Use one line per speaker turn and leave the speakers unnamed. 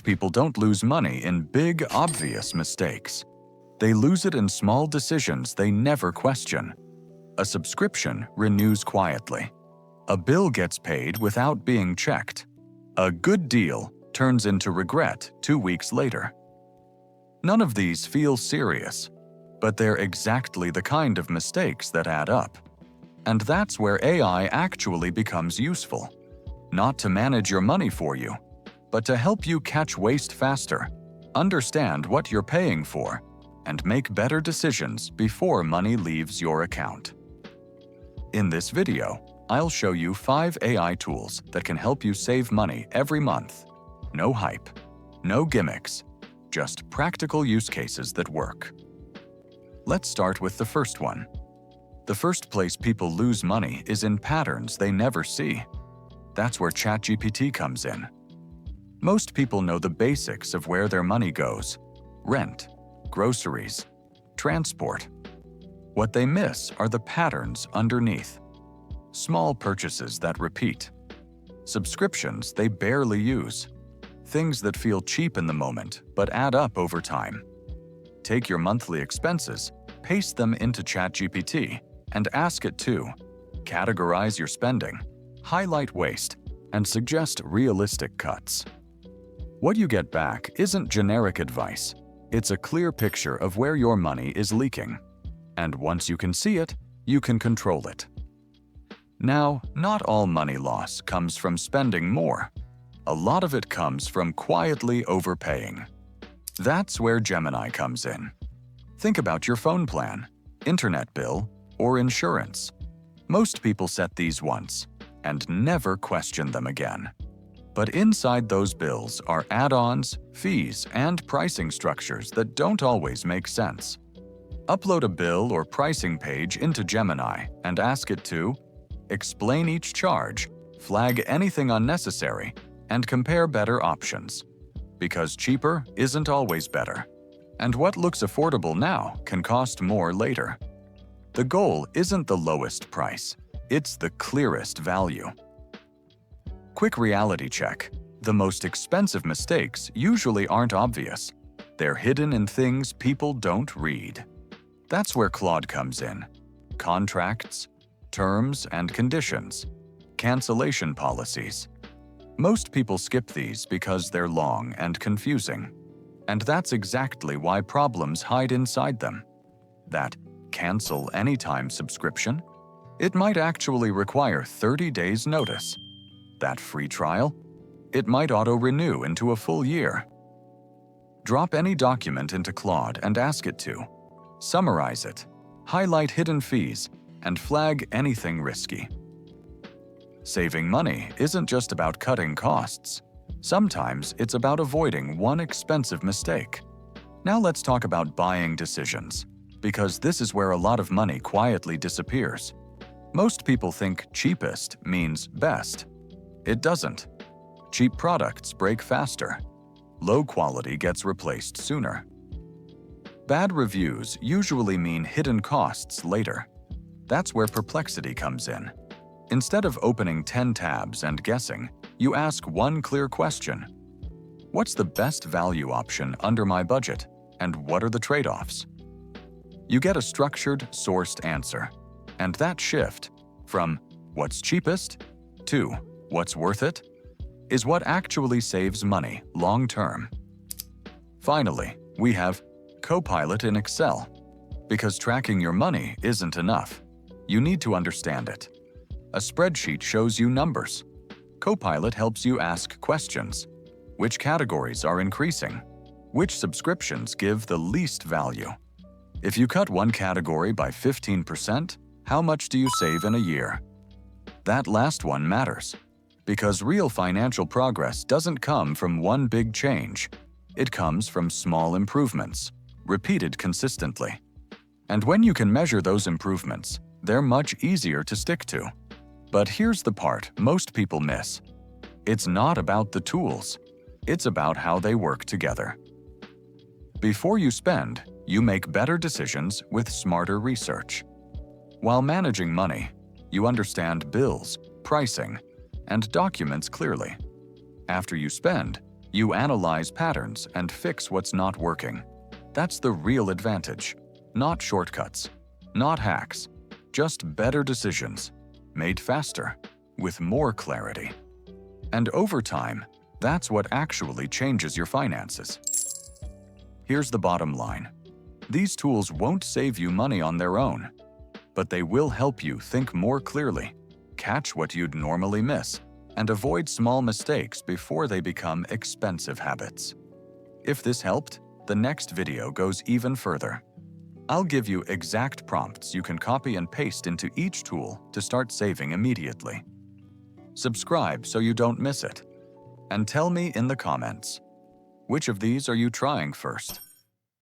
people don't lose money in big, obvious mistakes. They lose it in small decisions they never question. A subscription renews quietly. A bill gets paid without being checked. A good deal turns into regret 2 weeks later. None of these feel serious, but they're exactly the kind of mistakes that add up. And that's where AI actually becomes useful. Not to manage your money for you, but to help you catch waste faster, understand what you're paying for, and make better decisions before money leaves your account. In this video, I'll show you 5 AI tools that can help you save money every month. No hype, no gimmicks, just practical use cases that work. Let's start with the first one. The first place people lose money is in patterns they never see. That's where ChatGPT comes in. Most people know the basics of where their money goes: rent, groceries, transport. What they miss are the patterns underneath. Small purchases that repeat. Subscriptions they barely use. Things that feel cheap in the moment but add up over time. Take your monthly expenses, paste them into ChatGPT, and ask it to categorize your spending, highlight waste, and suggest realistic cuts. What you get back isn't generic advice. It's a clear picture of where your money is leaking. And once you can see it, you can control it. Now, not all money loss comes from spending more. A lot of it comes from quietly overpaying. That's where Gemini comes in. Think about your phone plan, internet bill, or insurance. Most people set these once and never question them again. But inside those bills are add-ons, fees, and pricing structures that don't always make sense. Upload a bill or pricing page into Gemini and ask it to explain each charge, flag anything unnecessary, and compare better options. Because cheaper isn't always better. And what looks affordable now can cost more later. The goal isn't the lowest price, it's the clearest value. Quick reality check. The most expensive mistakes usually aren't obvious. They're hidden in things people don't read. That's where Claude comes in. Contracts, terms and conditions, cancellation policies. Most people skip these because they're long and confusing. And that's exactly why problems hide inside them. That cancel anytime subscription? It might actually require 30 days notice. That free trial? It might auto-renew into a full year. Drop any document into Claude and ask it to summarize it, highlight hidden fees, and flag anything risky. Saving money isn't just about cutting costs. Sometimes it's about avoiding one expensive mistake. Now let's talk about buying decisions, because this is where a lot of money quietly disappears. Most people think cheapest means best. It doesn't. Cheap products break faster. Low quality gets replaced sooner. Bad reviews usually mean hidden costs later. That's where perplexity comes in. Instead of opening 10 tabs and guessing, you ask one clear question. What's the best value option under my budget, and what are the trade-offs? You get a structured, sourced answer. And that shift from what's cheapest to what's worth it is what actually saves money long-term. Finally, we have Copilot in Excel. Because tracking your money isn't enough. You need to understand it. A spreadsheet shows you numbers. Copilot helps you ask questions. Which categories are increasing? Which subscriptions give the least value? If you cut one category by 15%, how much do you save in a year? That last one matters. Because real financial progress doesn't come from one big change. It comes from small improvements, repeated consistently. And when you can measure those improvements, they're much easier to stick to. But here's the part most people miss. It's not about the tools. It's about how they work together. Before you spend, you make better decisions with smarter research. While managing money, you understand bills, pricing, and documents clearly. After you spend, You analyze patterns and fix what's not working. That's the real advantage. Not shortcuts, not hacks, just better decisions, made faster, with more clarity. And over time, that's what actually changes your finances. Here's the bottom line. These tools won't save you money on their own, but they will help you think more clearly, catch what you'd normally miss, and avoid small mistakes before they become expensive habits. If this helped, the next video goes even further. I'll give you exact prompts you can copy and paste into each tool to start saving immediately. Subscribe so you don't miss it. And tell me in the comments, which of these are you trying first?